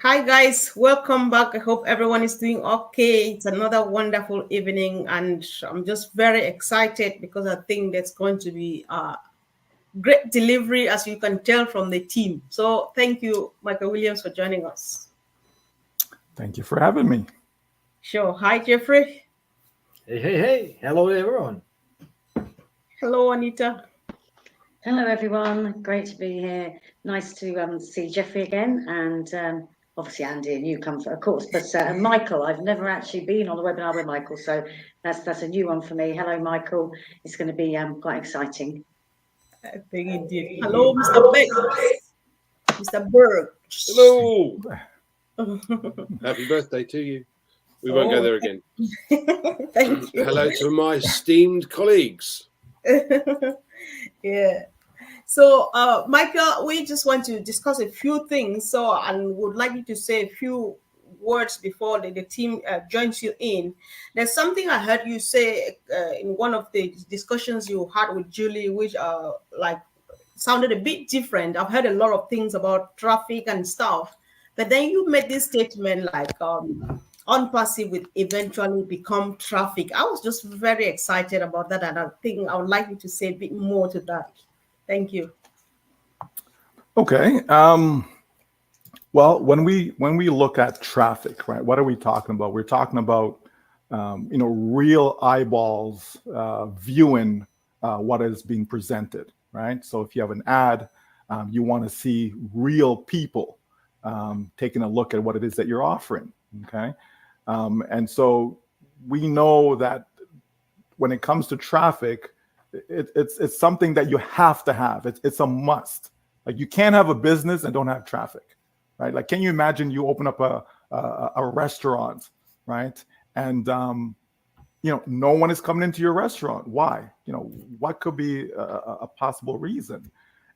Hi guys, welcome back. I hope everyone is doing okay. It's another wonderful evening, and I'm just very excited because I think there's going to be a great delivery, as you can tell from the team. So thank you, Michael Williams, for joining us. Thank you for having me. Sure. Hi, Jeffrey. Hey, hey, hey. Hello, everyone. Hello, Anita. Hello, everyone. Great to be here. Nice to see Jeffrey again, and obviously Andy, a newcomer, of course. But Michael, I've never actually been on a webinar with Michael, so that's a new one for me. Hello, Michael. It's going to be quite exciting. I think indeed. Hello, Mr. Berks. Mr. Berks. Hello. Happy birthday to you. We won't go there again. Thank you. Hello to my esteemed colleagues. Yeah. So, Michael, we just want to discuss a few things. So, and would like you to say a few words before the team joins you in. There's something I heard you say in one of the discussions you had with Julie, which like sounded a bit different. I've heard a lot of things about traffic and stuff, but then you made this statement like unpassive will eventually become traffic. I was just very excited about that, and I think I would like you to say a bit more to that. Thank you. Okay. Well, when we look at traffic, right? What are we talking about? We're talking about real eyeballs viewing what is being presented, right? So if you have an ad, you want to see real people taking a look at what it is that you're offering. Okay, and so we know that when it comes to traffic, it's something that you have to have. It's a must. Like you can't have a business and don't have traffic, right? Like, can you imagine you open up a restaurant, right? And no one is coming into your restaurant. Why? What could be a possible reason?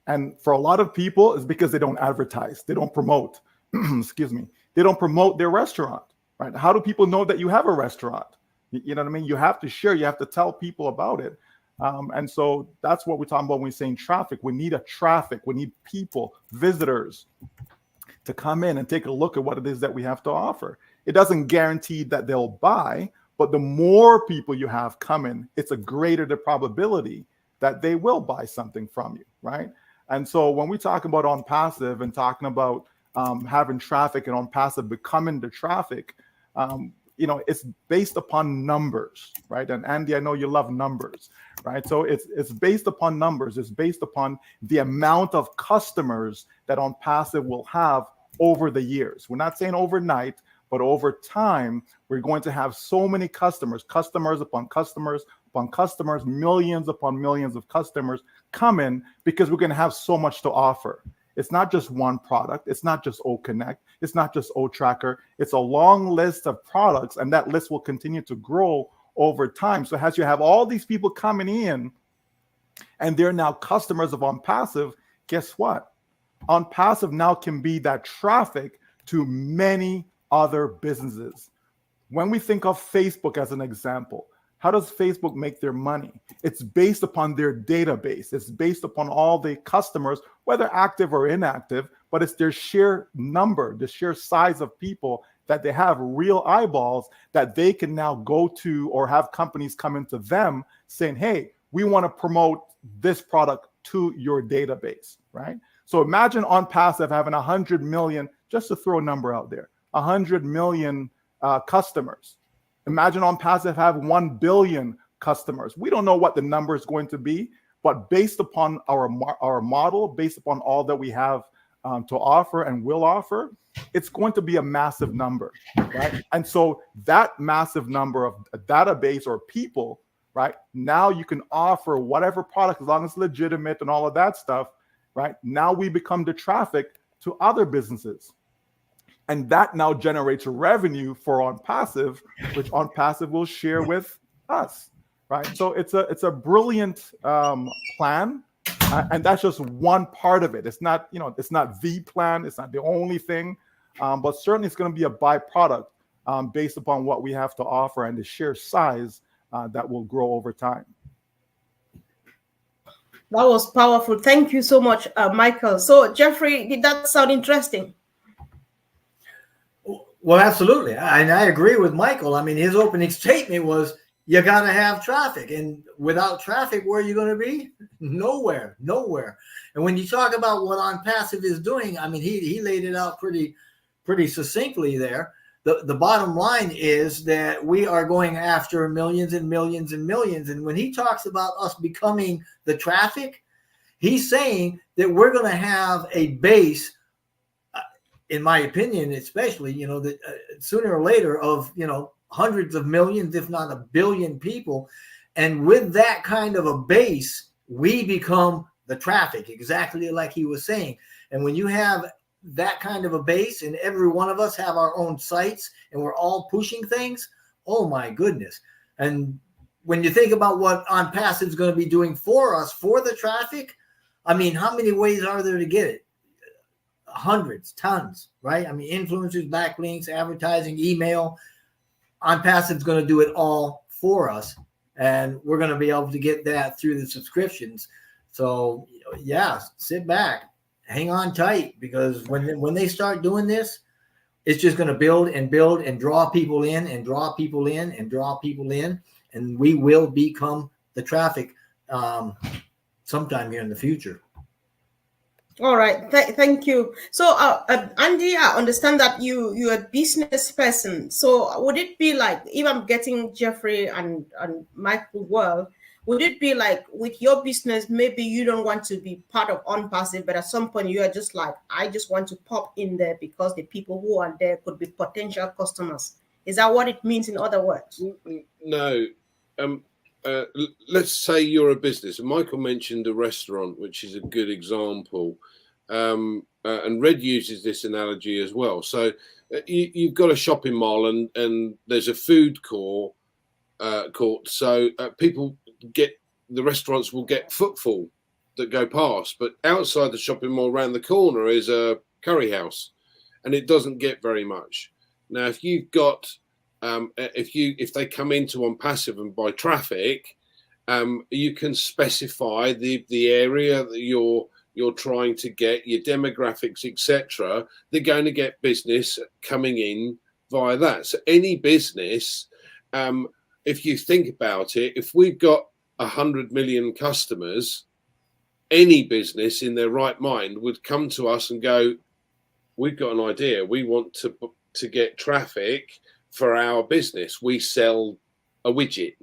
And for a lot of people, it's because they don't advertise, they don't promote. Excuse me, they don't promote their restaurant, right? How do people know that you have a restaurant? You know what I mean? You have to share. You have to tell people about it. And so that's what we're talking about when we're saying traffic. We need a traffic. We need people, visitors, to come in and take a look at what it is that we have to offer. It doesn't guarantee that they'll buy, but the more people you have coming, it's a greater the probability that they will buy something from you, right? And so when we talk about ONPASSIVE and talking about having traffic and ONPASSIVE becoming the traffic, it's based upon numbers, right? And Andy, I know you love numbers, right? So it's based upon numbers. It's based upon the amount of customers that ONPASSIVE will have over the years. We're not saying overnight, but over time, we're going to have so many customers upon customers upon customers, millions upon millions of customers come in because we're going to have so much to offer. It's not just one product. It's not just OConnect. It's not just OTracker. It's a long list of products, and that list will continue to grow over time. So as you have all these people coming in, and they're now customers of ONPASSIVE, guess what? ONPASSIVE now can be that traffic to many other businesses. When we think of Facebook as an example, how does Facebook make their money? It's based upon their database. It's based upon all the customers, whether active or inactive, but it's their sheer number, the sheer size of people that they have, real eyeballs that they can now go to or have companies come into them saying, hey, we want to promote this product to your database, right? So imagine ONPASSIVE having 100 million, just to throw a number out there, 100 million customers. Imagine ONPASSIVE have 1 billion customers. We don't know what the number is going to be, but based upon our model, based upon all that we have to offer and will offer, it's going to be a massive number, right? And so that massive number of a database or people, right? Now you can offer whatever product, as long as it's legitimate and all of that stuff, right? Now we become the traffic to other businesses. And that now generates revenue for ONPASSIVE, which ONPASSIVE will share with us, right? So it's a brilliant plan, and that's just one part of it. It's not it's not the plan. It's not the only thing, but certainly it's going to be a byproduct based upon what we have to offer and the sheer size that will grow over time. That was powerful. Thank you so much, Michael. So, Jeffrey, did that sound interesting? Well, absolutely. And I agree with Michael. I mean, his opening statement was, you got to have traffic. And without traffic, where are you going to be? Nowhere, nowhere. And when you talk about what ONPASSIVE is doing, I mean, he laid it out pretty succinctly there. The bottom line is that we are going after millions and millions and millions. And when he talks about us becoming the traffic, he's saying that we're going to have a base, in my opinion, especially, that sooner or later of, hundreds of millions, if not a billion people. And with that kind of a base, we become the traffic, exactly like he was saying. And when you have that kind of a base and every one of us have our own sites and we're all pushing things, oh my goodness. And when you think about what ONPASSIVE is going to be doing for us, for the traffic, I mean, how many ways are there to get it? Hundreds, tons, right? I mean, influencers, backlinks, advertising, email. ONPASSIVE is going to do it all for us, and we're going to be able to get that through the subscriptions. So, yeah, sit back, hang on tight, because when they start doing this, it's just going to build and build and draw people in and draw people in and draw people in, and we will become the traffic sometime here in the future. All right, thank you. So, Andy, I understand that you're a business person. So, would it be like, if I'm getting Jeffrey and Michael well, would it be like with your business, maybe you don't want to be part of ONPASSIVE, but at some point you are just like, I just want to pop in there because the people who are there could be potential customers. Is that what it means in other words? No. Let's say you're a business. Michael mentioned a restaurant, which is a good example. And Red uses this analogy as well. So you've got a shopping mall and there's a food court. So people the restaurants will get footfall that go past. But outside the shopping mall, around the corner, is a curry house, and it doesn't get very much. Now, if you've got if they come into ONPASSIVE and buy traffic, you can specify the area that you're trying to get, your demographics, etc. They're going to get business coming in via that. So any business, if you think about it, if we've got 100 million customers, any business in their right mind would come to us and go, we've got an idea. We want to get traffic for our business. We sell a widget.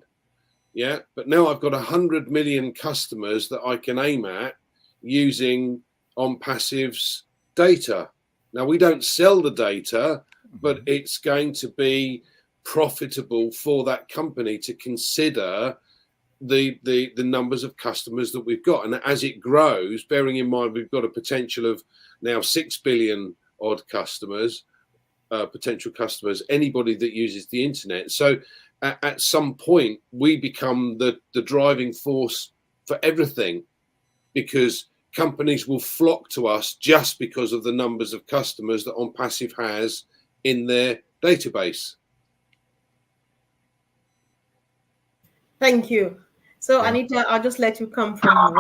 Yeah. But now I've got 100 million customers that I can aim at using ONPASSIVE's data. Now, we don't sell the data, but it's going to be profitable for that company to consider the numbers of customers that we've got. And as it grows, bearing in mind we've got a potential of now 6 billion odd customers, potential customers, anybody that uses the internet. So at some point we become the driving force for everything, because companies will flock to us just because of the numbers of customers that ONPASSIVE has in their database. Thank you. So, Anita, I'll just let you come from.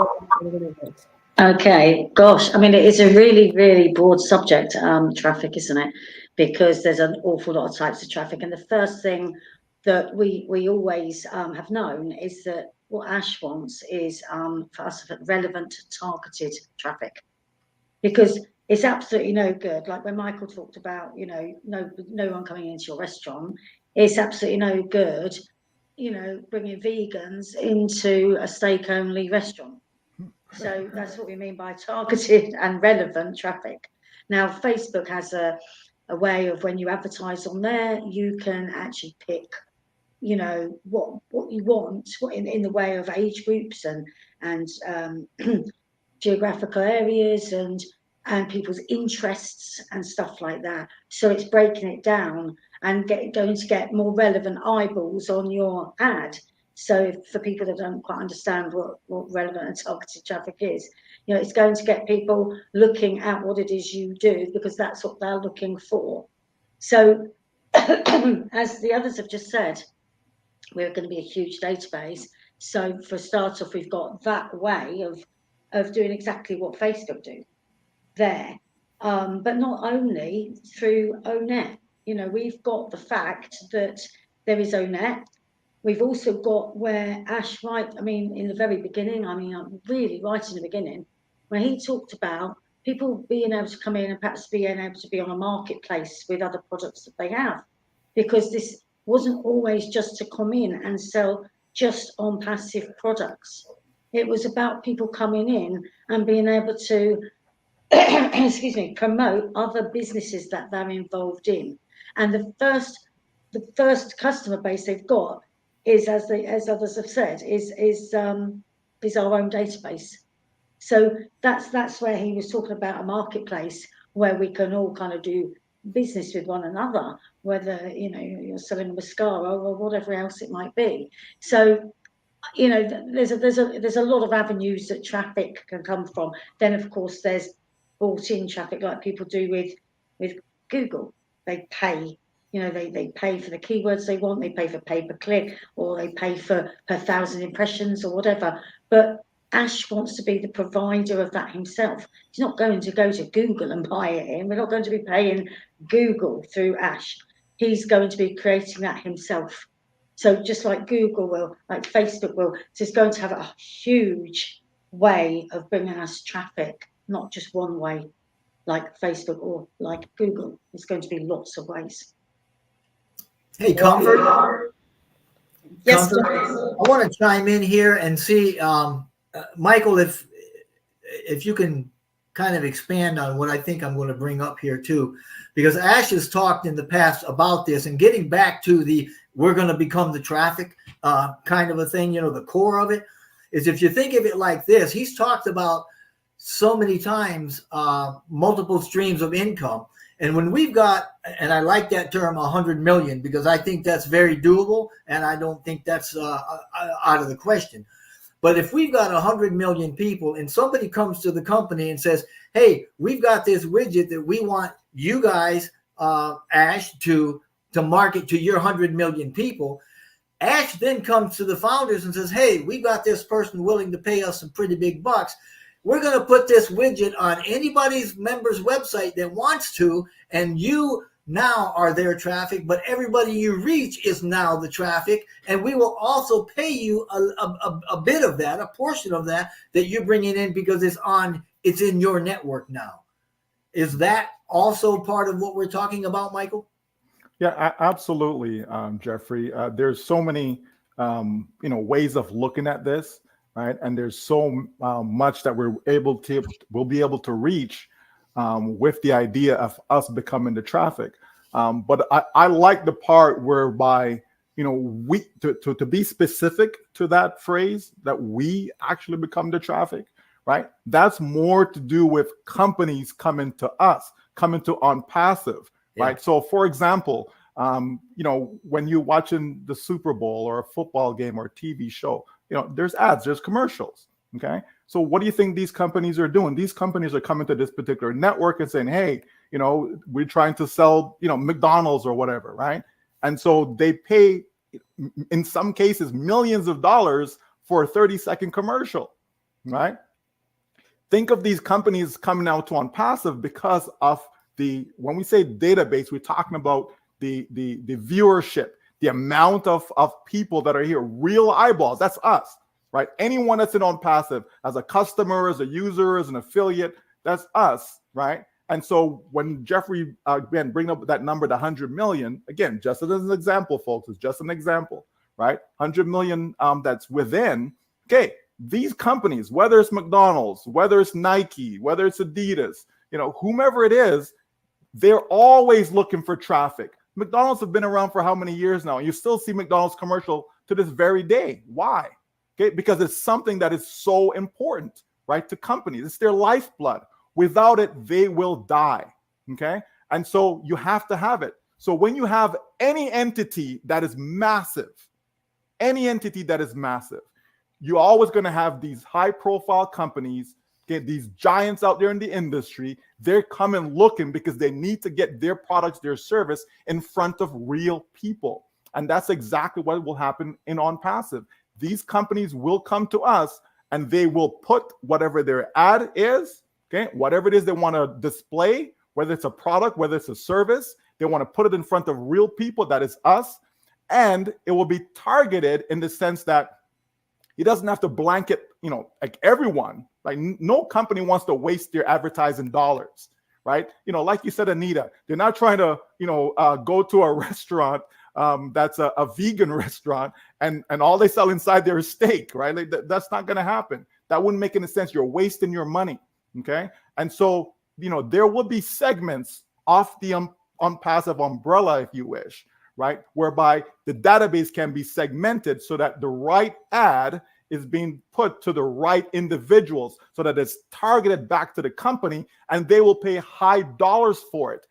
Okay, gosh, I mean, it is a really, really broad subject, traffic, isn't it? Because there's an awful lot of types of traffic. And the first thing that we always have known is that what Ash wants is for us relevant, targeted traffic. Because it's absolutely no good. Like when Michael talked about, no one coming into your restaurant, it's absolutely no good, bringing vegans into a steak-only restaurant. So that's what we mean by targeted and relevant traffic. Now, Facebook has a way of, when you advertise on there, you can actually pick, what you want, what in the way of age groups and geographical areas and people's interests and stuff like that. So it's breaking it down and going to get more relevant eyeballs on your ad. So for people that don't quite understand what relevant and targeted traffic is, it's going to get people looking at what it is you do, because that's what they're looking for. So as the others have just said, we're going to be a huge database. So for a start off, we've got that way of doing exactly what Facebook do there, but not only through ONET. You know, we've got the fact that there is ONET. We've also got where Ash, right, I mean, in the very beginning, I mean, I'm really right in the beginning, where he talked about people being able to come in and perhaps being able to be on a marketplace with other products that they have. Because this wasn't always just to come in and sell just on passive products. It was about people coming in and being able to, excuse me, promote other businesses that they're involved in. And the first customer base they've got is, as others have said, is our own database. So that's where he was talking about a marketplace where we can all kind of do business with one another, whether, you know, you're selling a mascara or whatever else it might be. So, you know, there's a lot of avenues that traffic can come from. Then of course there's bought in traffic like people do with Google. They pay, you know, they pay for the keywords they want, they pay for pay-per-click, or they pay for per 1,000 impressions or whatever. But Ash wants to be the provider of that himself. He's not going to go to Google and buy it in. We're not going to be paying Google through Ash. He's going to be creating that himself. So just like Google will, like Facebook will, so it's going to have a huge way of bringing us traffic, not just one way, like Facebook or like Google. It's going to be lots of ways. Hey, Comfort. Yes, Comfort, I want to chime in here and see, Michael, if you can kind of expand on what I think I'm going to bring up here too, because Ash has talked in the past about this, and getting back to the we're going to become the traffic kind of a thing, you know, the core of it is, if you think of it like this, he's talked about so many times multiple streams of income. And when we've got, and I like that term 100 million, because I think that's very doable, and I don't think that's out of the question. But if we've got 100 million people and somebody comes to the company and says, hey, we've got this widget that we want you guys, Ash, to market to your 100 million people, Ash then comes to the founders and says, hey, we've got this person willing to pay us some pretty big bucks. We're going to put this widget on anybody's member's website that wants to, and you now are their traffic, but everybody you reach is now the traffic, and we will also pay you a bit of that, a portion of that you're bringing in, because it's in your network now. Is that also part of what we're talking about, Michael? Yeah, absolutely, Jeffrey. There's so many, ways of looking at this, right? And there's so much that we'll be able to reach with the idea of us becoming the traffic. But I like the part whereby, we to be specific to that phrase, that we actually become the traffic, right? That's more to do with companies coming to us, coming to ONPASSIVE, right? So for example, when you're watching the Super Bowl or a football game or a TV show, there's ads, there's commercials. Okay. So what do you think these companies are doing? These companies are coming to this particular network and saying, hey, we're trying to sell, McDonald's or whatever. Right. And so they pay, in some cases, millions of dollars for a 30-second commercial. Right. Think of these companies coming out to ONPASSIVE because of when we say database, we're talking about the viewership, the amount of people that are here, real eyeballs. That's us. Right? Anyone that's in ONPASSIVE as a customer, as a user, as an affiliate, that's us, right? And so when Jeffrey, again, bring up that number, the 100 million, again, just as an example, folks, it's just an example, right? 100 million that's within, okay, these companies, whether it's McDonald's, whether it's Nike, whether it's Adidas, whomever it is, they're always looking for traffic. McDonald's have been around for how many years now? And you still see McDonald's commercial to this very day. Why? Okay, because it's something that is so important, right, to companies. It's their lifeblood. Without it, they will die. Okay, and so you have to have it. So when you have any entity that is massive, you're always going to have these high-profile companies, okay, these giants out there in the industry. They're coming looking because they need to get their products, their service in front of real people, and that's exactly what will happen in ONPASSIVE. These companies will come to us and they will put whatever their ad is, okay, whatever it is they want to display, whether it's a product, whether it's a service, They want to put it in front of real people, that is us, and it will be targeted in the sense that he doesn't have to blanket, like everyone. Like no company wants to waste their advertising dollars, right? Like you said, Anita, they're not trying to, go to a restaurant that's a vegan restaurant and all they sell inside there is steak, right? Like that's not going to happen. That wouldn't make any sense. You're wasting your money, okay? And so, there will be segments off the unpassive umbrella, if you wish, right? Whereby the database can be segmented so that the right ad is being put to the right individuals so that it's targeted back to the company and they will pay high dollars for it.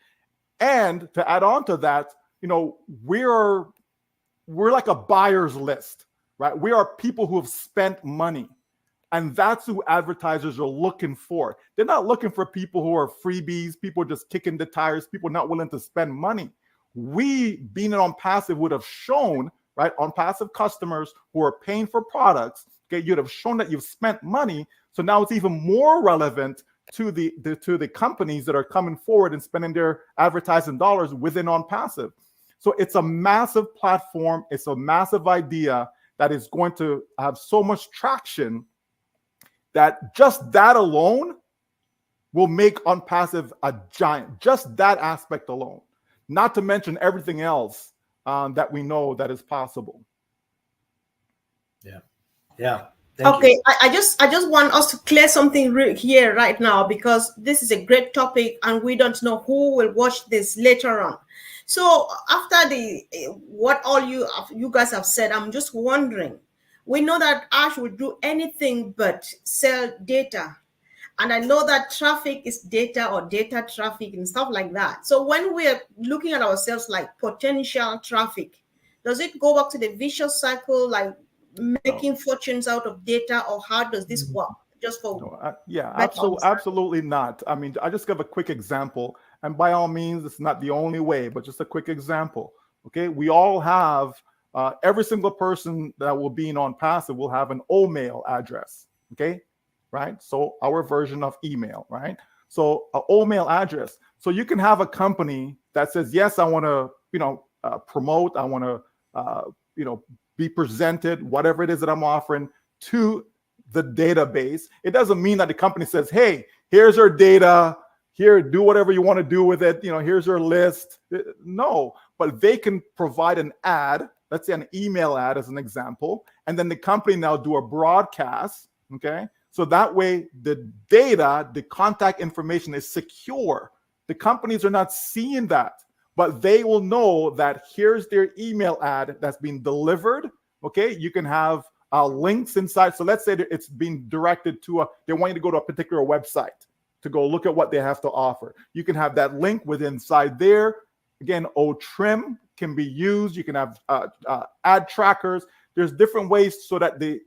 And to add on to that, we're like a buyer's list, right? We are people who have spent money. And that's who advertisers are looking for. They're not looking for people who are freebies, people just kicking the tires, people not willing to spend money. We, being on passive, would have shown, right, on passive customers who are paying for products, okay, you'd have shown that you've spent money. So now it's even more relevant to the companies that are coming forward and spending their advertising dollars within on passive. So it's a massive platform. It's a massive idea that is going to have so much traction that just that alone will make unpassive a giant, just that aspect alone, not to mention everything else that we know that is possible. Yeah. Okay, I just want us to clear something here right now, because this is a great topic and we don't know who will watch this later on. So after what all you guys have said, I'm just wondering, we know that Ash will do anything but sell data. And I know that traffic is data or data traffic and stuff like that. So when we're looking at ourselves like potential traffic, does it go back to the vicious cycle, like making fortunes out of data, or how does this work? Just for absolutely not. I mean, I just give a quick example, and by all means, it's not the only way, but just a quick example. Okay, we all have every single person that will be on passive will have an OMail address. Okay, right? So our version of email, right? So an OMail address. So you can have a company that says, yes, I want to, promote, I want to, be presented, whatever it is that I'm offering to the database. It doesn't mean that the company says, hey, here's our data, here, do whatever you want to do with it. Here's our list. No, but they can provide an ad, let's say an email ad as an example, and then the company now do a broadcast, okay? So that way the data, the contact information is secure. The companies are not seeing that, but they will know that here's their email ad that's being delivered. Okay, you can have links inside. So let's say that it's being directed to they want you to go to a particular website to go look at what they have to offer. You can have that link within inside there. Again, trim can be used. You can have ad trackers. There's different ways so that the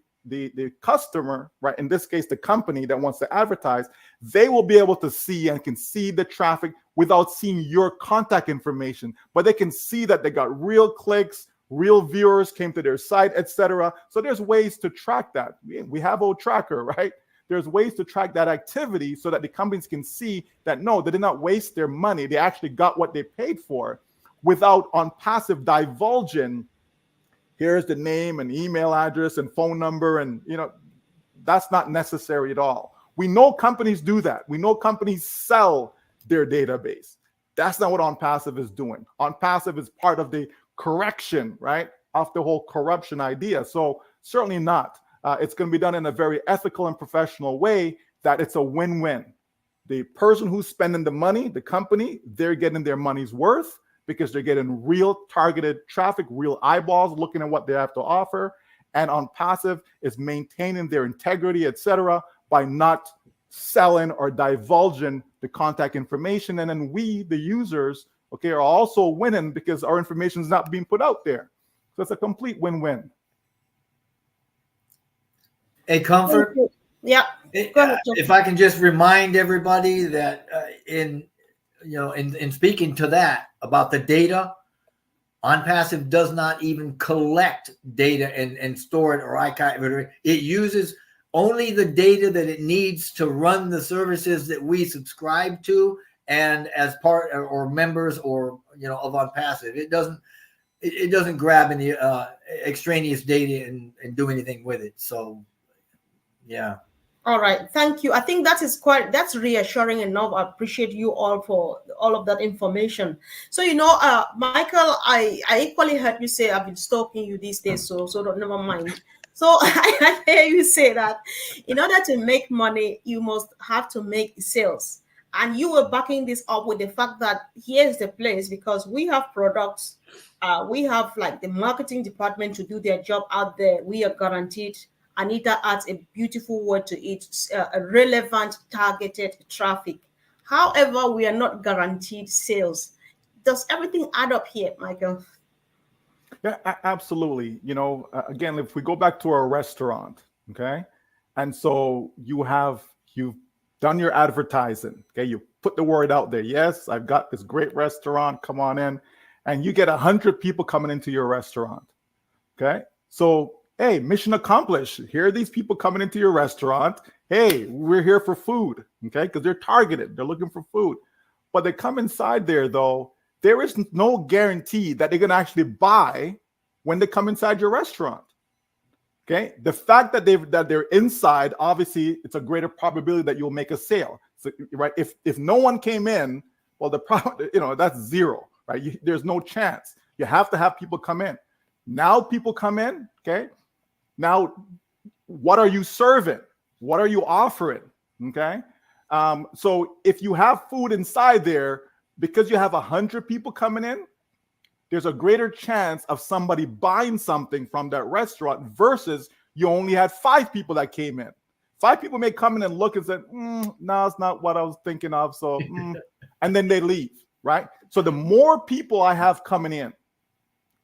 customer, right, in this case, the company that wants to advertise, they will be able to see and can see the traffic without seeing your contact information, but they can see that they got real clicks, real viewers came to their site, etc. So there's ways to track that. We have tracker, right? There's ways to track that activity so that the companies can see that, no, they did not waste their money. They actually got what they paid for without on passive divulging. Here's the name and email address and phone number. And, that's not necessary at all. We know companies do that. We know companies sell their database. That's not what OnPassive is doing. OnPassive is part of the correction, right, of the whole corruption idea. So certainly not. It's going to be done in a very ethical and professional way that it's a win-win. The person who's spending the money, the company, they're getting their money's worth because they're getting real targeted traffic, real eyeballs looking at what they have to offer. And OnPassive is maintaining their integrity, etc., by not selling or divulging the contact information. And then we, the users, okay, are also winning because our information is not being put out there. So it's a complete win-win. A comfort. Yeah. If I can just remind everybody that in speaking to that about the data, OnPassive does not even collect data and store it or archive it. It uses only the data that it needs to run the services that we subscribe to and as part or members or of ONPASSIVE. It doesn't grab any extraneous data and do anything with it. So yeah. All right, thank you. I think that's reassuring enough. I appreciate you all for all of that information. So Michael, I equally heard you say I've been stalking you these days, so never mind. So I hear you say that in order to make money, you must have to make sales. And you were backing this up with the fact that here's the place, because we have products, we have like the marketing department to do their job out there. We are guaranteed. Anita adds a beautiful word to it, a relevant, targeted traffic. However, we are not guaranteed sales. Does everything add up here, Michael? Yeah, absolutely. Again, if we go back to our restaurant, okay, and so you've done your advertising, okay, you put the word out there. Yes, I've got this great restaurant. Come on in, and you get 100 people coming into your restaurant. Okay, so hey, mission accomplished. Here are these people coming into your restaurant. Hey, we're here for food, okay? Because they're targeted. They're looking for food. But they come inside there, though, there is no guarantee that they're going to actually buy when they come inside your restaurant, okay? The fact that they're inside, obviously, it's a greater probability that you'll make a sale. So, right? If no one came in, well, that's zero, right? There's no chance. You have to have people come in. Now people come in, okay? Now, what are you serving? What are you offering? Okay. So if you have food inside there, because you have 100 people coming in, there's a greater chance of somebody buying something from that restaurant versus you only had 5 people that came in. 5 people may come in and look and say, no, it's not what I was thinking of. So, and then they leave, right? So the more people I have coming in,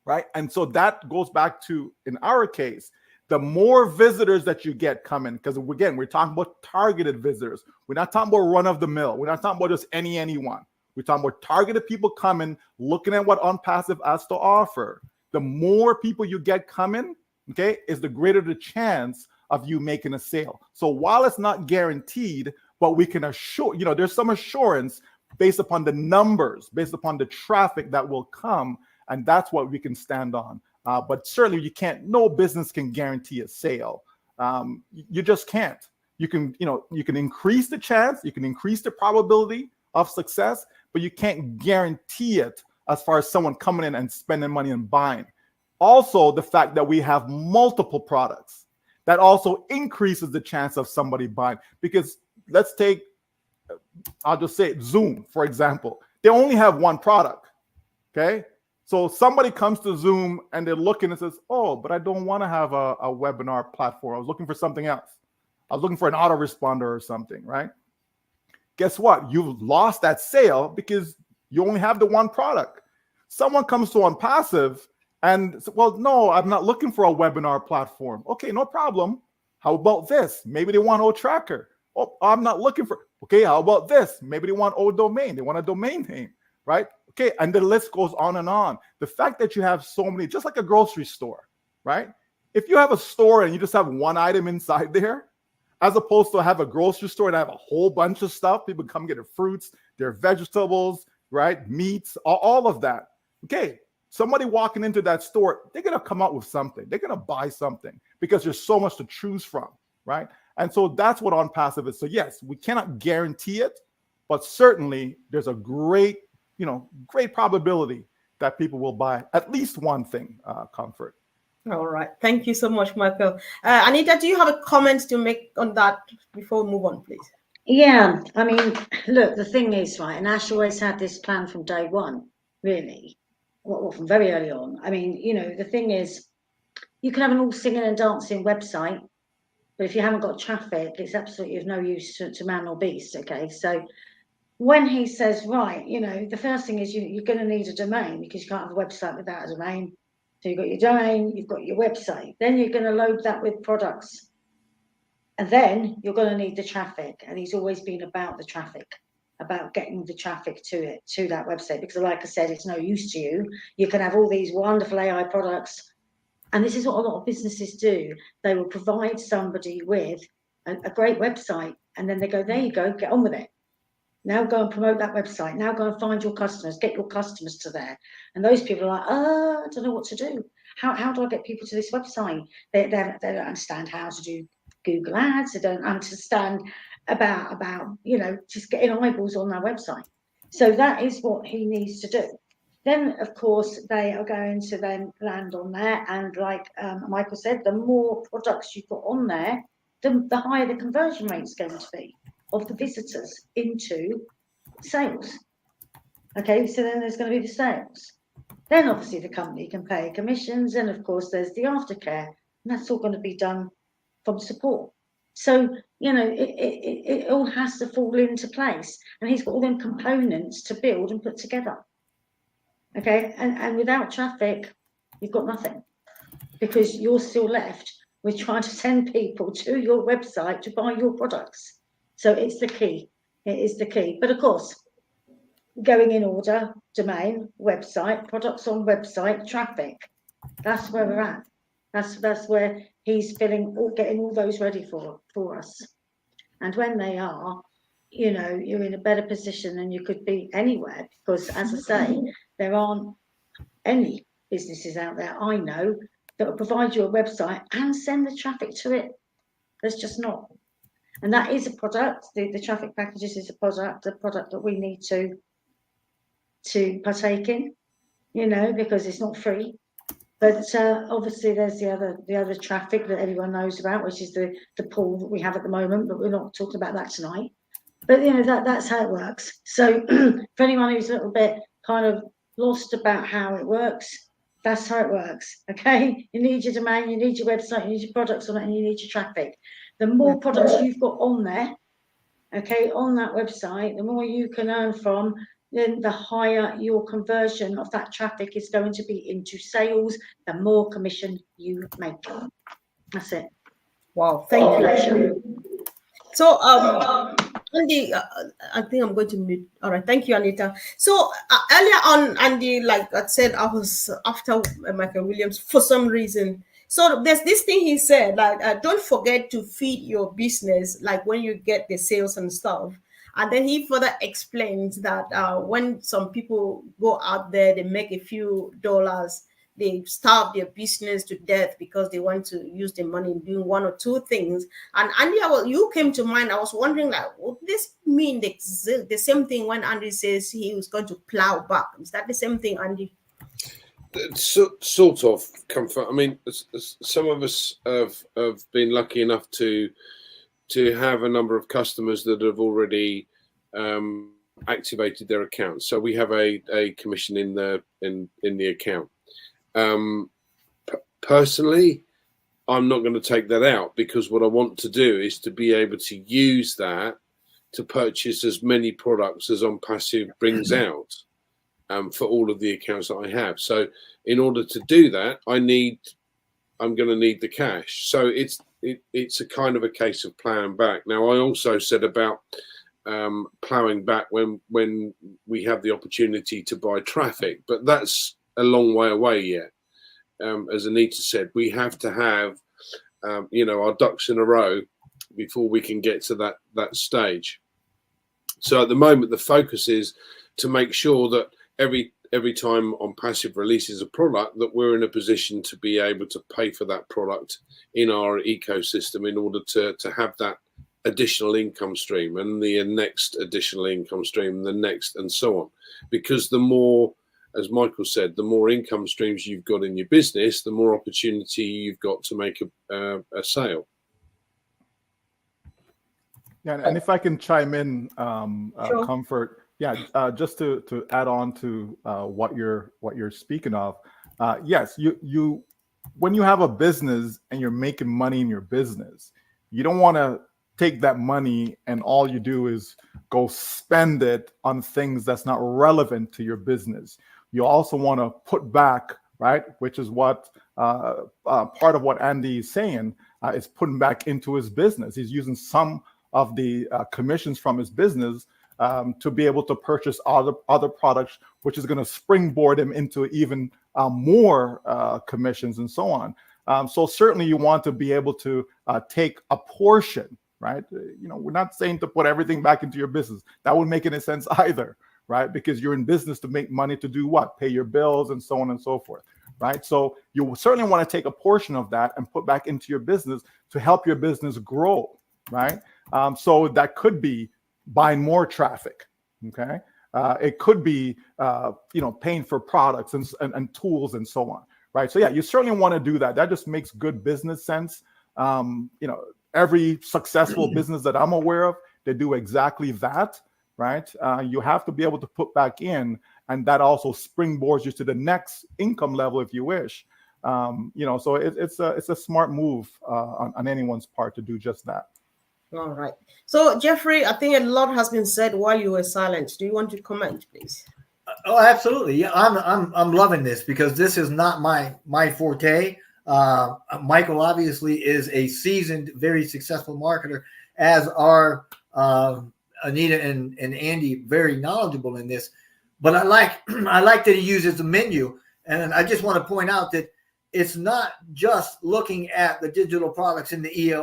right? And so that goes back to, in our case, the more visitors that you get coming, because again, we're talking about targeted visitors. We're not talking about run of the mill. We're not talking about just anyone. We're talking about targeted people coming, looking at what ONPASSIVE has to offer. The more people you get coming, okay, is the greater the chance of you making a sale. So while it's not guaranteed, but we can assure, there's some assurance based upon the numbers, based upon the traffic that will come, and that's what we can stand on. But certainly no business can guarantee a sale. You just can't. You can increase the chance, you can increase the probability of success, but you can't guarantee it as far as someone coming in and spending money and buying. Also, the fact that we have multiple products, that also increases the chance of somebody buying. Because let's take, I'll just say Zoom, for example. They only have one product, okay? So somebody comes to Zoom and they're looking and says, oh, but I don't want to have a webinar platform. I was looking for something else. I was looking for an autoresponder or something, right? Guess what? You've lost that sale because you only have the one product. Someone comes to ONPASSIVE and says, well, no, I'm not looking for a webinar platform. Okay, no problem. How about this? Maybe they want OTracker. Oh, I'm not looking for, okay, how about this? Maybe they want ODomain. They want a domain name, right? Okay, and the list goes on and on. The fact that you have so many, just like a grocery store, right? If you have a store and you just have one item inside there, as opposed to have a grocery store and have a whole bunch of stuff, people come get their fruits, their vegetables, right? Meats, all of that. Okay, somebody walking into that store, they're going to come out with something. They're going to buy something because there's so much to choose from, right? And so that's what ONPASSIVE is. So yes, we cannot guarantee it, but certainly there's a great probability that people will buy at least one thing, Comfort. All right. Thank you so much, Michael. Anita, do you have a comment to make on that before we move on, please? Yeah, I mean, look, the thing is, right, and Ash always had this plan from day one, really, well, from very early on. I mean, the thing is, you can have an all singing and dancing website, but if you haven't got traffic, it's absolutely of no use to man or beast, okay? So when he says, right, the first thing is you're going to need a domain because you can't have a website without a domain. So you've got your domain, you've got your website. Then you're going to load that with products. And then you're going to need the traffic. And he's always been about the traffic, about getting the traffic to that website. Because like I said, it's no use to you. You can have all these wonderful AI products. And this is what a lot of businesses do. They will provide somebody with a great website. And then they go, there you go, get on with it. Now go and promote that website. Now go and find your customers, get your customers to there. And those people are like, I don't know what to do. How do I get people to this website? They don't understand how to do Google Ads. They don't understand about just getting eyeballs on their website. So that is what he needs to do. Then, of course, they are going to then land on there. And like Michael said, the more products you've got on there, the higher the conversion rate is going to be of the visitors into sales. Okay, so then there's going to be the sales. Then obviously the company can pay commissions, and of course there's the aftercare, and that's all going to be done from support. So, it all has to fall into place, and he's got all them components to build and put together. Okay, and without traffic, you've got nothing, because you're still left with trying to send people to your website to buy your products. So it's the key. It is the key. But of course, going in order: domain, website, products on website, traffic. That's where we're at. That's where he's getting all those ready for us. And when they are, you're in a better position than you could be anywhere, because, as I say, there aren't any businesses out there I know that will provide you a website and send the traffic to it. There's just not. And that is a product. The traffic packages is a product that we need to partake in, because it's not free. But obviously there's the other traffic that everyone knows about, which is the pool that we have at the moment, but we're not talking about that tonight. But that's how it works. So for anyone who's a little bit kind of lost about how it works, that's how it works. Okay, you need your domain, you need your website, you need your products on it, and you need your traffic. The more products you've got on there, okay, on that website, the more you can earn from, then the higher your conversion of that traffic is going to be into sales, the more commission you make. That's it. Wow, thank you. So, Andy, I think I'm going to mute. All right, thank you, Anita. So earlier on, Andy, like I said, I was after Michael Williams for some reason. So there's this thing he said, like, don't forget to feed your business, like when you get the sales and stuff. And then he further explains that when some people go out there, they make a few dollars, they starve their business to death because they want to use the money in doing one or two things. And Andy, you came to mind. I was wondering, like, would this mean the same thing when Andy says he was going to plow back? Is that the same thing, Andy? Sort of comfort. I mean, some of us have been lucky enough to have a number of customers that have already activated their accounts. So we have a commission in the account. Personally, I'm not going to take that out, because what I want to do is to be able to use that to purchase as many products as ONPASSIVE brings out for all of the accounts that I have. So in order to do that, I'm going to need the cash. So it's a kind of a case of plowing back. Now, I also said about plowing back when we have the opportunity to buy traffic, but that's a long way away yet. As Anita said, we have to have our ducks in a row before we can get to that stage. So at the moment, the focus is to make sure that every time ONPASSIVE releases a product, that we're in a position to be able to pay for that product in our ecosystem in order to have that additional income stream, and the next additional income stream, the next, and so on. Because the more, as Michael said, the more income streams you've got in your business, the more opportunity you've got to make a sale. Yeah, and if I can chime in, Sure. Comfort. Yeah, just to add on to what you're speaking of. Yes, you when you have a business and you're making money in your business, you don't want to take that money and all you do is go spend it on things that's not relevant to your business. You also want to put back, right? Which is what part of what Andy is saying is putting back into his business. He's using some of the commissions from his business to be able to purchase other products, which is going to springboard him into even more commissions and so on. So certainly you want to be able to take a portion right? We're not saying to put everything back into your business. That wouldn't make any sense either, right? Because you're in business to make money to do what? Pay your bills and so on and so forth, right? So you certainly want to take a portion of that and put back into your business to help your business grow, right? So that could be buying more traffic, okay? It could be, paying for products and tools and so on, right? So yeah, you certainly want to do that. That just makes good business sense. Every successful business that I'm aware of, they do exactly that, right? You have to be able to put back in, and that also springboards you to the next income level if you wish. So it's a smart move on anyone's part to do just that. All right. So Jeffrey, I think a lot has been said while you were silent. Do you want to comment, please? Oh, absolutely. Yeah, I'm loving this because this is not my forte. Michael obviously is a seasoned, very successful marketer, as are Anita and Andy, very knowledgeable in this. But I like that he uses the menu, and I just want to point out that it's not just looking at the digital products in the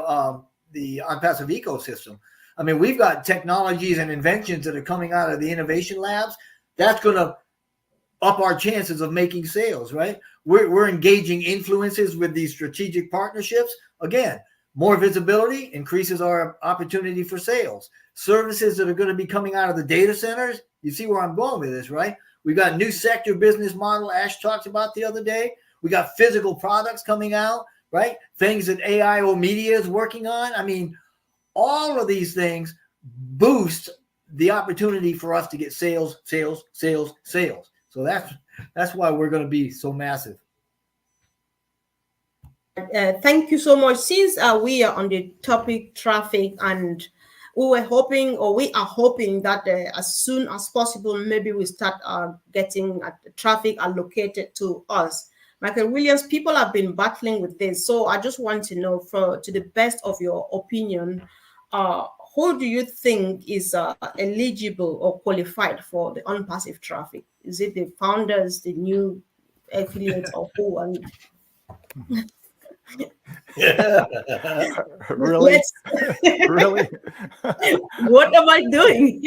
ONPASSIVE ecosystem. I mean, we've got technologies and inventions that are coming out of the innovation labs. That's going to up our chances of making sales, right? We're engaging influencers with these strategic partnerships. Again, more visibility increases our opportunity for sales. Services that are going to be coming out of the data centers. You see where I'm going with this, right? We got new sector business model Ash talked about the other day. We got physical products coming out, right? Things that AI or media is working on. I mean, all of these things boost the opportunity for us to get sales. So that's why we're going to be so massive. Thank you so much. Since we are on the topic traffic, and we are hoping that as soon as possible, maybe we start getting traffic allocated to us. Michael Williams, people have been battling with this. So I just want to know, to the best of your opinion, who do you think is eligible or qualified for the unpassive traffic? Is it the founders, the new affiliates, or who? And Really? Really? What am I doing?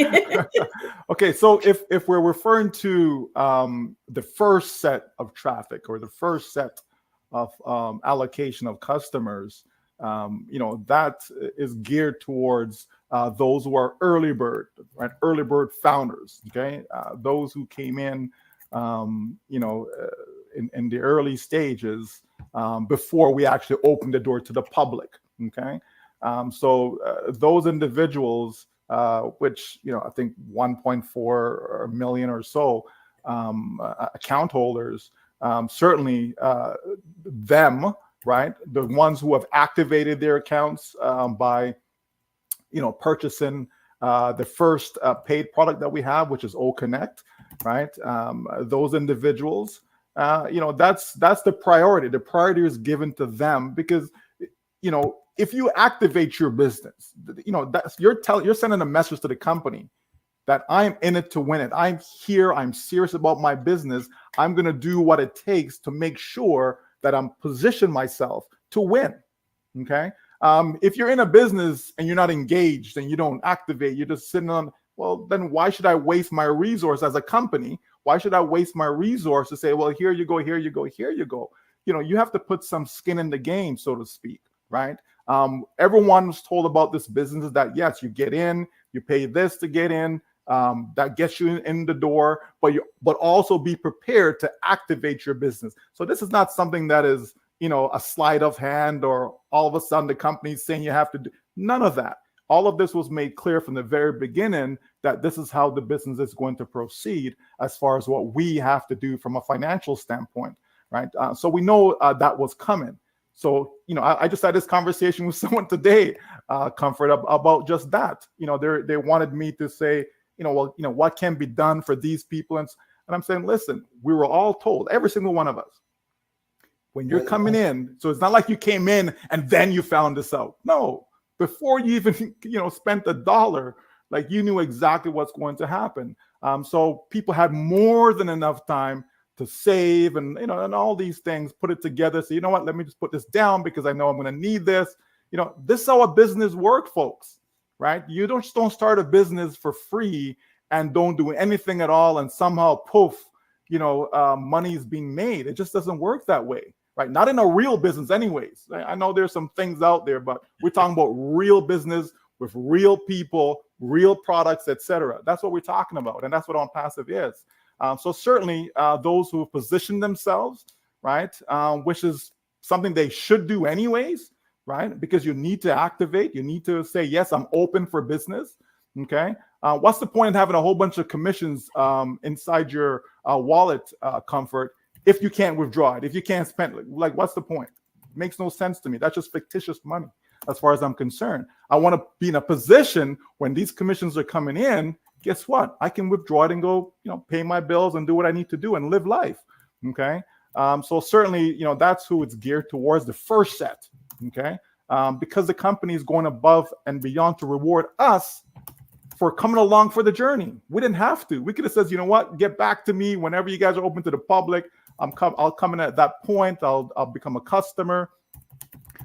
Okay, so if we're referring to the first set of traffic or the first set of allocation of customers, that is geared towards those who are early bird, right? Early bird founders, okay? Those who came in, in the early stages before we actually opened the door to the public, okay? So those individuals, which, I think 1.4 million or so account holders, certainly them, right? The ones who have activated their accounts by, purchasing the first paid product that we have, which is O Connect, right? Those individuals, that's the priority. The priority is given to them because, if you activate your business, that's you're sending a message to the company that I'm in it to win it. I'm here. I'm serious about my business. I'm going to do what it takes to make sure that I'm positioned myself to win. Okay. If you're in a business and you're not engaged and you don't activate, you're just sitting on, well, then why should I waste my resource as a company? Why should I waste my resource to say, well, here you go, here you go, here you go. You have to put some skin in the game, so to speak, right? Everyone was told about this business that, yes, you get in, you pay this to get in, that gets you in the door, but also be prepared to activate your business. So this is not something that is, a sleight of hand or all of a sudden the company's saying you have to do none of that. All of this was made clear from the very beginning that this is how the business is going to proceed as far as what we have to do from a financial standpoint, right? So we know that was coming. So, I just had this conversation with someone today, Comfort, about just that. They wanted me to say, what can be done for these people? And I'm saying, listen, we were all told, every single one of us, when you're coming in, so it's not like you came in and then you found this out. No, before you even, spent $1, like you knew exactly what's going to happen. So people had more than enough time to save and, and all these things, put it together. So, you know what, let me just put this down because I know I'm going to need this. This is how a business works, folks, right? You don't start a business for free and don't do anything at all, and somehow poof, money is being made. It just doesn't work that way, right? Not in a real business anyways. I know there's some things out there, but we're talking about real business with real people, real products, etc. That's what we're talking about, and that's what ONPASSIVE is. So certainly those who position themselves, right, which is something they should do anyways, right? Because you need to activate, you need to say, yes, I'm open for business, okay? What's the point in having a whole bunch of commissions inside your wallet, Comfort, if you can't withdraw it, if you can't spend it? Like, what's the point? It makes no sense to me. That's just fictitious money as far as I'm concerned. I want to be in a position when these commissions are coming in, guess what? I can withdraw it and go, pay my bills and do what I need to do and live life, okay? So certainly, that's who it's geared towards, the first set, okay? Because the company is going above and beyond to reward us for coming along for the journey. We didn't have to. We could have said, you know what, get back to me whenever you guys are open to the public. I'll come in at that point. I'll become a customer.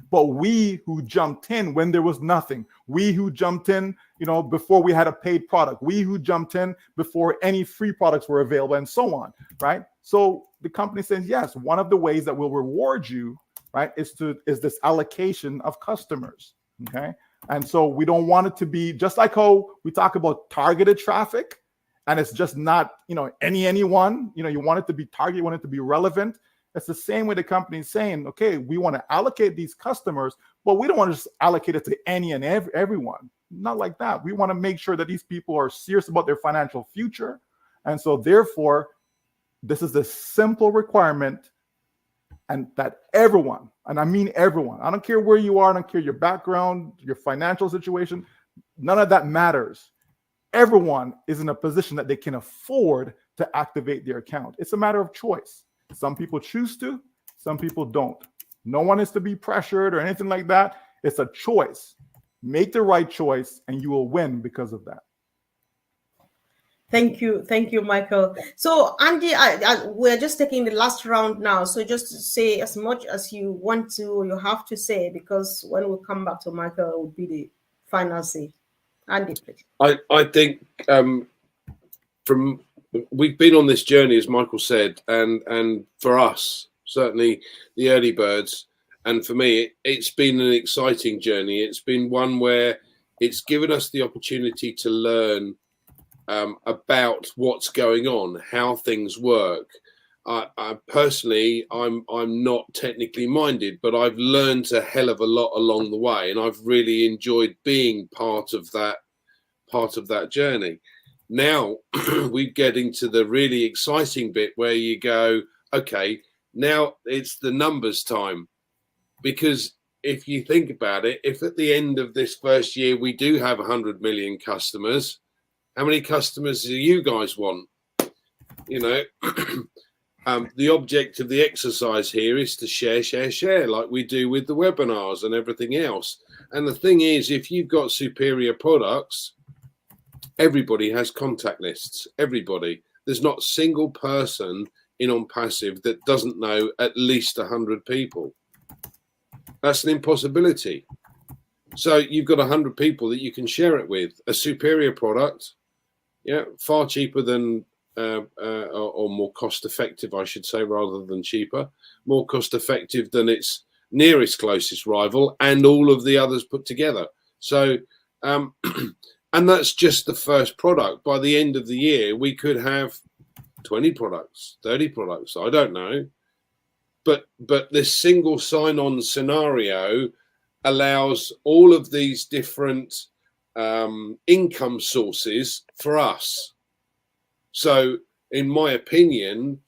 But we who jumped in when there was nothing, we who jumped in, before we had a paid product, we who jumped in before any free products were available, and so on, right? So the company says, yes, one of the ways that we'll reward you, right, is this allocation of customers, okay? And so we don't want it to be just like how we talk about targeted traffic, and it's just not, anyone, you want it to be targeted, you want it to be relevant. It's the same way the company is saying, okay, we want to allocate these customers, but we don't want to just allocate it to any and everyone. Not like that. We want to make sure that these people are serious about their financial future. And so therefore, this is a simple requirement, and that everyone, and I mean everyone, I don't care where you are, I don't care your background, your financial situation, none of that matters. Everyone is in a position that they can afford to activate their account. It's a matter of choice. Some people choose to, some people don't. No one is to be pressured or anything like that. It's a choice. Make the right choice and you will win because of that. Thank you, Michael. So Andy, we're just taking the last round now. So just to say as much as you want to, or you have to say, because when we come back to Michael, it will be the final say. Andy, please. I think we've been on this journey, as Michael said, and for us, certainly the early birds, and for me, it's been an exciting journey. It's been one where it's given us the opportunity to learn about what's going on, how things work. I personally, I'm not technically minded, but I've learned a hell of a lot along the way, and I've really enjoyed being part of that journey. Now we get into the really exciting bit where you go, okay, now it's the numbers time. Because if you think about it, if at the end of this first year we do have 100 million customers, how many customers do you guys want? The object of the exercise here is to share like we do with the webinars and everything else. And the thing is, if you've got superior products, everybody has contact lists. Everybody. There's not a single person in ONPASSIVE that doesn't know at least 100 people. That's an impossibility. So you've got 100 people that you can share it with. A superior product, far cheaper than, or more cost effective, I should say, rather than cheaper. More cost effective than its nearest closest rival and all of the others put together. So, and that's just the first product. By the end of the year, we could have 20 products, 30 products, I don't know. But this single sign-on scenario allows all of these different income sources for us. So in my opinion,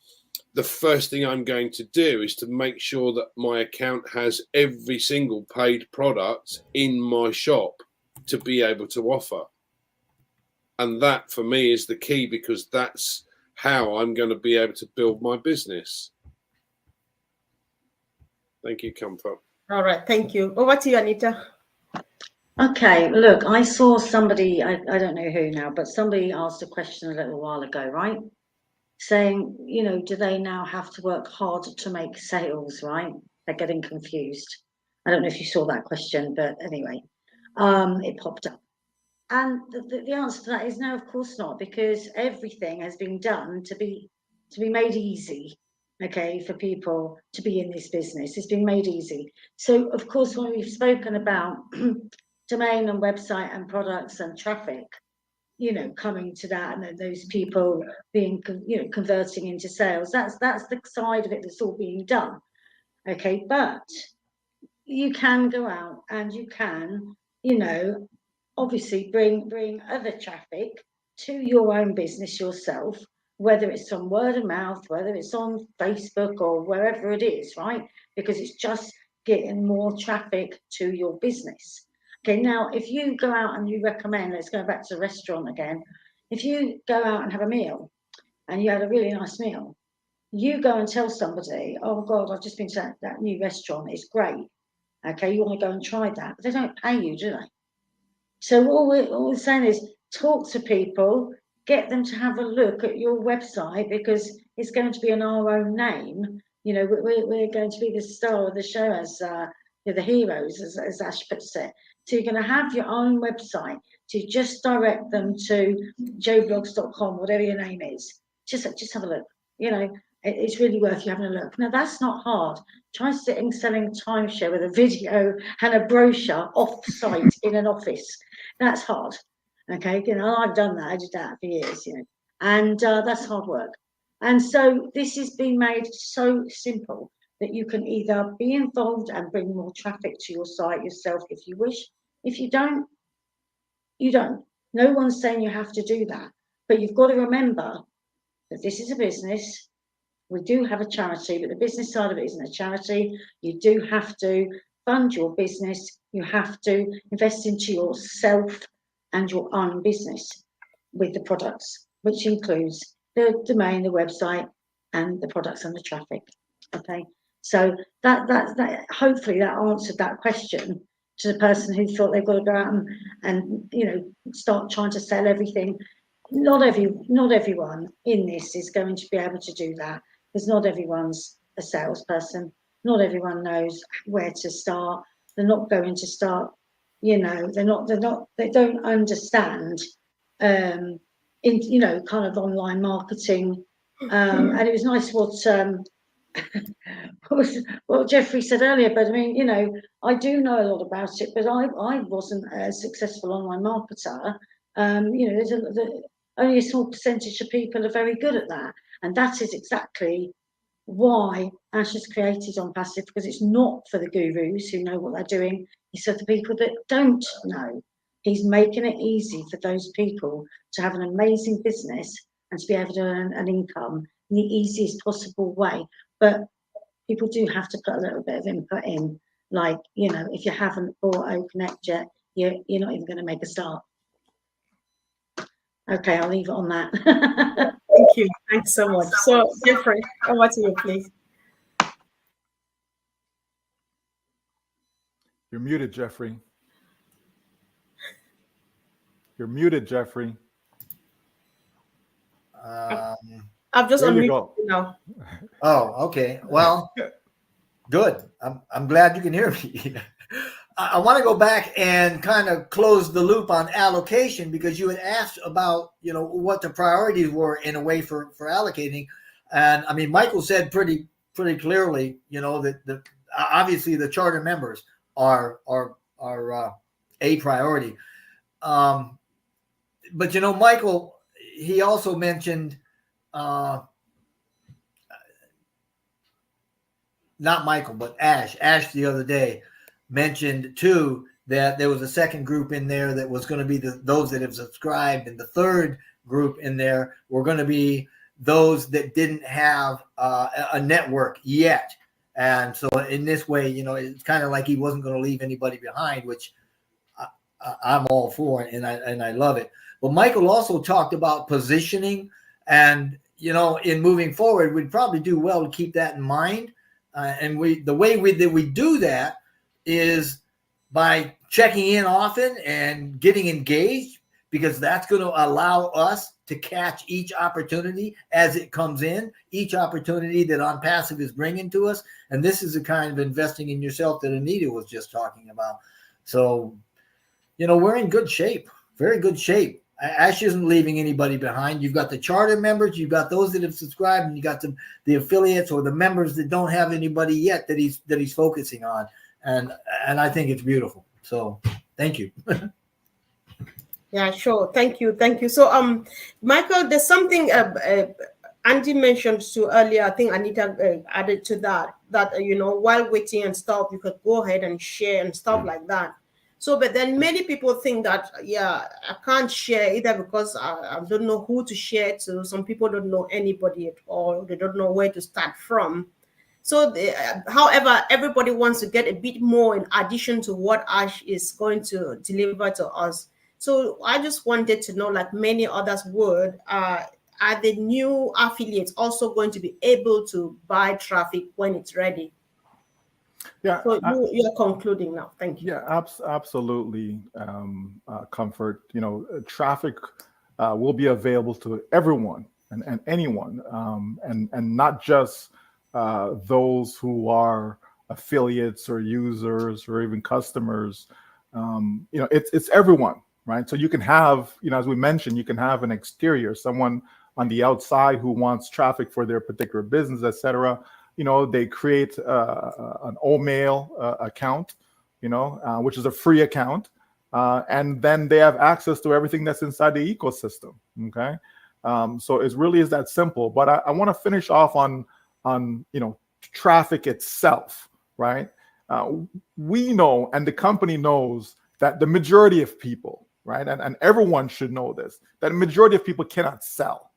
the first thing I'm going to do is to make sure that my account has every single paid product in my shop to be able to offer. And that for me is the key, because that's how I'm going to be able to build my business. Thank you, Comfort. All right, thank you. Over to you, Anita. Okay, look, I saw somebody, I don't know who now, but somebody asked a question a little while ago, right? Saying, do they now have to work hard to make sales, right? They're getting confused. I don't know if you saw that question, but anyway, it popped up. And the answer to that is no, of course not, because everything has been done to be made easy, okay, for people to be in this business. It's been made easy. So, of course, when we've spoken about domain and website and products and traffic, coming to that, and then those people being, converting into sales, that's the side of it that's all being done, okay. But you can go out and you can, obviously bring other traffic to your own business yourself, whether it's on word of mouth, whether it's on Facebook or wherever it is, right? Because it's just getting more traffic to your business. Okay, now if you go out and you recommend, let's go back to the restaurant again. If you go out and have a meal and you had a really nice meal, you go and tell somebody, oh God, I've just been to that new restaurant, it's great. Okay, you want to go and try that, but they don't pay you, do they? So all we're saying is talk to people, get them to have a look at your website, because it's going to be in our own name. We're going to be the star of the show, as the heroes, as Ash puts it. So you're going to have your own website to just direct them to joeblogs.com, whatever your name is. Just have a look. It's really worth you having a look. Now, that's not hard. Try sitting selling timeshare with a video and a brochure off-site in an office. That's hard. Okay, I've done that. I did that for years, and that's hard work. And so this has been made so simple that you can either be involved and bring more traffic to your site yourself if you wish. If you don't, you don't. No one's saying you have to do that. But you've got to remember that this is a business. We do have a charity, but the business side of it isn't a charity. You do have to fund your business. You have to invest into yourself and your own business with the products, which includes the domain, the website, and the products and the traffic. Okay, so that hopefully that answered that question to the person who thought they've got to go out and start trying to sell everything. Not everyone in this is going to be able to do that, because not everyone's a salesperson. Not everyone knows where to start. They're not going to start. They don't understand kind of online marketing. And it was nice what Jeffrey said earlier, but I mean, I do know a lot about it, but I wasn't a successful online marketer. There's only a small percentage of people are very good at that, and that is exactly why Ash has created ONPASSIVE, because it's not for the gurus who know what they're doing. It's for the people that don't know. He's making it easy for those people to have an amazing business and to be able to earn an income in the easiest possible way. But people do have to put a little bit of input in. Like, if you haven't bought OConnect yet, you're not even going to make a start. Okay, I'll leave it on that. Thank you. Thanks so much. So, Jeffrey, over to you, please. You're muted, Jeffrey. You're muted, Jeffrey. I've just There you unmuted go. you now. Oh, okay. Well, good. I'm glad you can hear me. I want to go back and kind of close the loop on allocation, because you had asked about, what the priorities were in a way for allocating. And I mean, Michael said pretty clearly, that obviously the charter members are a priority. But, Michael, he also mentioned, not Michael, but Ash the other day mentioned too that there was a second group in there that was going to be those that have subscribed, and the third group in there were going to be those that didn't have a network yet. And so in this way, it's kind of like he wasn't going to leave anybody behind, which I'm all for, and I love it. But Michael also talked about positioning, and in moving forward, we'd probably do well to keep that in mind. And the way that we do that is by checking in often and getting engaged, because that's going to allow us to catch each opportunity as it comes in, each opportunity that ONPASSIVE is bringing to us. And this is the kind of investing in yourself that Anita was just talking about. So, we're in good shape, very good shape. Ash isn't leaving anybody behind. You've got the charter members, you've got those that have subscribed, and you got the affiliates or the members that don't have anybody yet that he's focusing on. And I think it's beautiful. So thank you. Yeah, sure. Thank you. So, Michael, there's something Andy mentioned to earlier. I think Anita added to that while waiting and stuff, you could go ahead and share and stuff like that. So, but then many people think that, I can't share either because I don't know who to share to. Some people don't know anybody at all. They don't know where to start from. So, however, everybody wants to get a bit more in addition to what Ash is going to deliver to us. So I just wanted to know, like many others would, are the new affiliates also going to be able to buy traffic when it's ready? Yeah. So you're concluding now. Thank you. Yeah, absolutely. Comfort. Traffic will be available to everyone and anyone, and not just those who are affiliates or users or even customers. It's everyone. Right. So you can have, as we mentioned, you can have an exterior, someone on the outside who wants traffic for their particular business, etc. They create an OMail account, which is a free account. And then they have access to everything that's inside the ecosystem. OK, so it really is that simple. But I want to finish off on traffic itself. Right. We know, and the company knows, that the majority of people, right, and everyone should know this, that the majority of people cannot sell,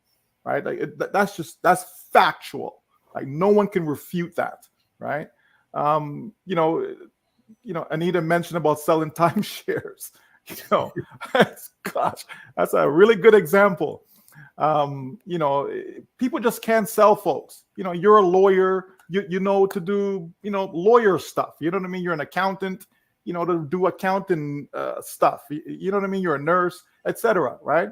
right? Like that's factual. Like no one can refute that, right? Anita mentioned about selling timeshares. Gosh, that's a really good example. People just can't sell, folks. You're a lawyer, you know to do, lawyer stuff. You know what I mean? You're an accountant, to do accounting stuff. You know what I mean? You're a nurse, etc. Right?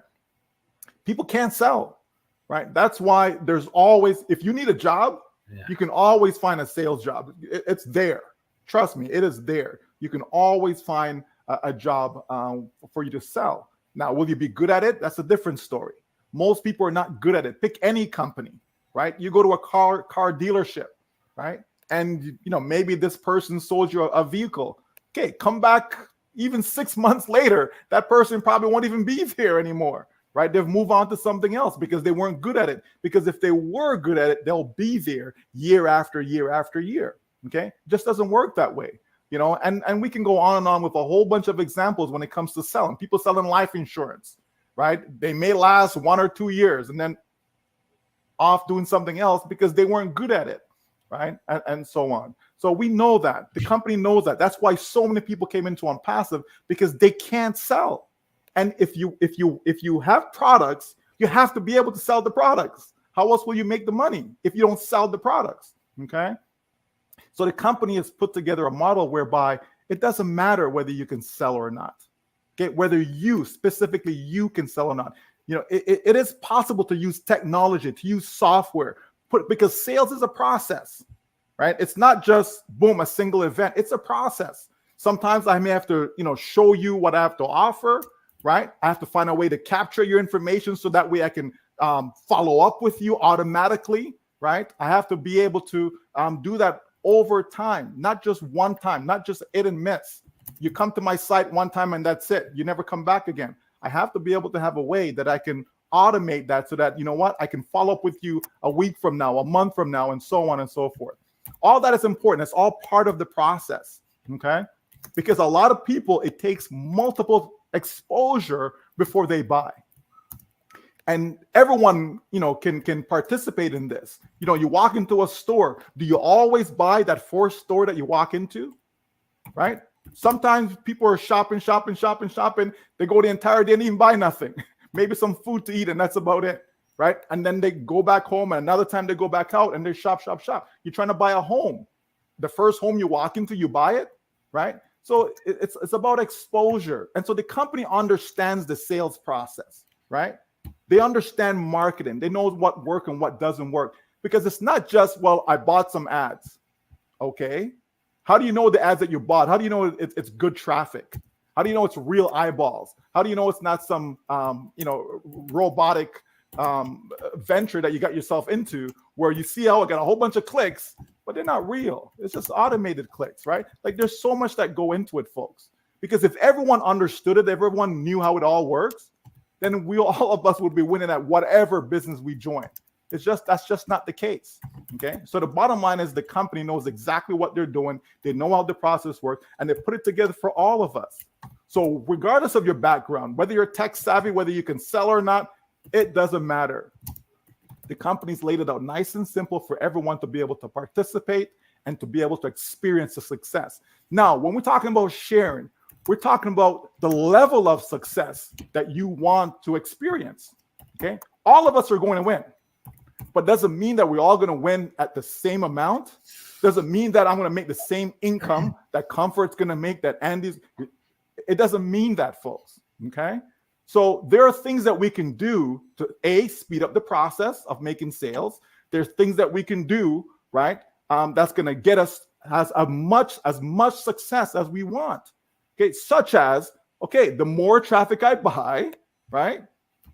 People can't sell, right? That's why there's always, if you need a job, you can always find a sales job. It's there. Trust me, it is there. You can always find a job for you to sell. Now, will you be good at it? That's a different story. Most people are not good at it. Pick any company, right? You go to a car dealership, right? And maybe this person sold you a vehicle. Okay, come back even 6 months later, that person probably won't even be there anymore, right? They've moved on to something else because they weren't good at it. Because if they were good at it, they'll be there year after year after year. Okay, it just doesn't work that way, and we can go on and on with a whole bunch of examples when it comes to selling. People selling life insurance, right? They may last 1 or 2 years and then off doing something else because they weren't good at it, right? And so on. So we know that. The company knows that. That's why so many people came into ONPASSIVE, because they can't sell. And if you have products, you have to be able to sell the products. How else will you make the money if you don't sell the products? Okay. So the company has put together a model whereby it doesn't matter whether you can sell or not. Okay, whether you specifically can sell or not. It is possible to use technology, to use software, because sales is a process. Right? It's not just boom, a single event. It's a process. Sometimes I may have to, show you what I have to offer, right? I have to find a way to capture your information so that way I can follow up with you automatically, right? I have to be able to do that over time, not just one time, not just hit and miss. You come to my site one time and that's it. You never come back again. I have to be able to have a way that I can automate that so that, I can follow up with you a week from now, a month from now, and so on and so forth. All that is important. It's all part of the process, okay? Because a lot of people, it takes multiple exposure before they buy. And everyone, can participate in this. You walk into a store. Do you always buy that first store that you walk into, right? Sometimes people are shopping. They go the entire day and even buy nothing. Maybe some food to eat, and that's about it. Right? And then they go back home, and another time they go back out and they shop. You're trying to buy a home. The first home you walk into, you buy it, right? So it's about exposure. And so the company understands the sales process, right? They understand marketing. They know what works and what doesn't work, because it's not just, well, I bought some ads. Okay. How do you know the ads that you bought? How do you know it's good traffic? How do you know it's real eyeballs? How do you know it's not some, robotic venture that you got yourself into where you see, oh, I got a whole bunch of clicks, but they're not real. It's just automated clicks, right? Like there's so much that go into it, folks. Because if everyone understood it, if everyone knew how it all works, then all of us would be winning at whatever business we join. That's just not the case. Okay. So the bottom line is the company knows exactly what they're doing. They know how the process works, and they put it together for all of us. So regardless of your background, whether you're tech savvy, whether you can sell or not, it doesn't matter. The company's laid it out nice and simple for everyone to be able to participate and to be able to experience the success. Now, when we're talking about sharing, we're talking about the level of success that you want to experience. Okay. All of us are going to win. But doesn't mean that we're all going to win at the same amount. Doesn't mean that I'm going to make the same income that Comfort's going to make, that Andy's. It doesn't mean that, folks. Okay. So there are things that we can do to speed up the process of making sales. There's things that we can do, right? That's going to get us as much success as we want. Okay. Such as, okay, the more traffic I buy, right?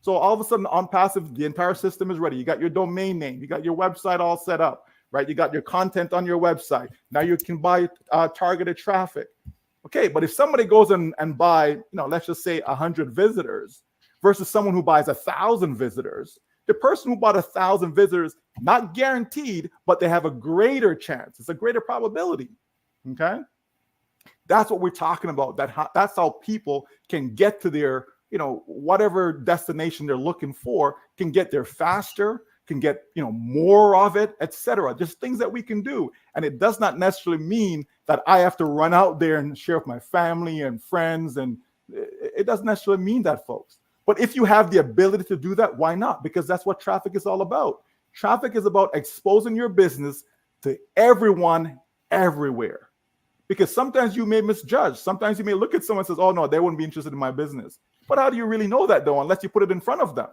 So all of a sudden on Passive, the entire system is ready. You got your domain name. You got your website all set up, right? You got your content on your website. Now you can buy targeted traffic. Okay, but if somebody goes and buy, let's just say 100 visitors versus someone who buys 1,000 visitors, the person who bought 1,000 visitors, not guaranteed, but they have a greater chance. It's a greater probability. Okay, that's what we're talking about. That's how people can get to their whatever destination they're looking for, can get there faster, can get, more of it, etc. Just things that we can do. And it does not necessarily mean that I have to run out there and share with my family and friends. And it doesn't necessarily mean that, folks. But if you have the ability to do that, why not? Because that's what traffic is all about. Traffic is about exposing your business to everyone, everywhere. Because sometimes you may misjudge. Sometimes you may look at someone and says, oh, no, they wouldn't be interested in my business. But how do you really know that, though, unless you put it in front of them?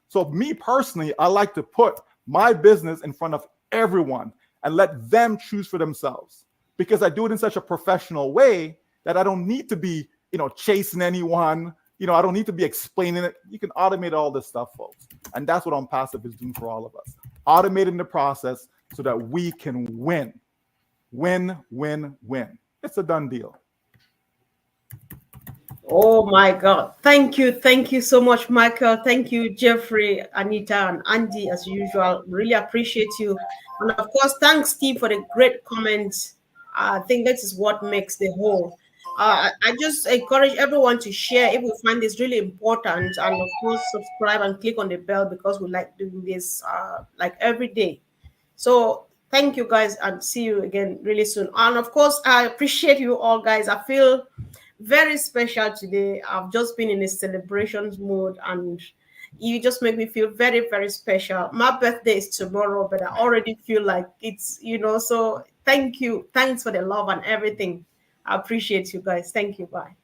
So me personally, I like to put my business in front of everyone and let them choose for themselves, because I do it in such a professional way that I don't need to be, chasing anyone. I don't need to be explaining it. You can automate all this stuff, folks. And that's what ONPASSIVE is doing for all of us. Automating the process so that we can win. Win, win, win. It's a done deal. Oh my God. Thank you. Thank you so much, Michael. Thank you, Jeffrey, Anita, and Andy, as usual. Really appreciate you. And of course, thanks, Steve, for the great comments. I think this is what makes the whole. I just encourage everyone to share if we find this really important. And of course, subscribe and click on the bell, because we like doing this like every day. So thank you, guys, and see you again really soon. And of course, I appreciate you all, guys. I feel very special today. I've just been in a celebrations mode, and you just make me feel very, very special. My birthday is tomorrow, but I already feel like it's, so thank you. Thanks for the love and everything. I appreciate you guys. Thank you. Bye.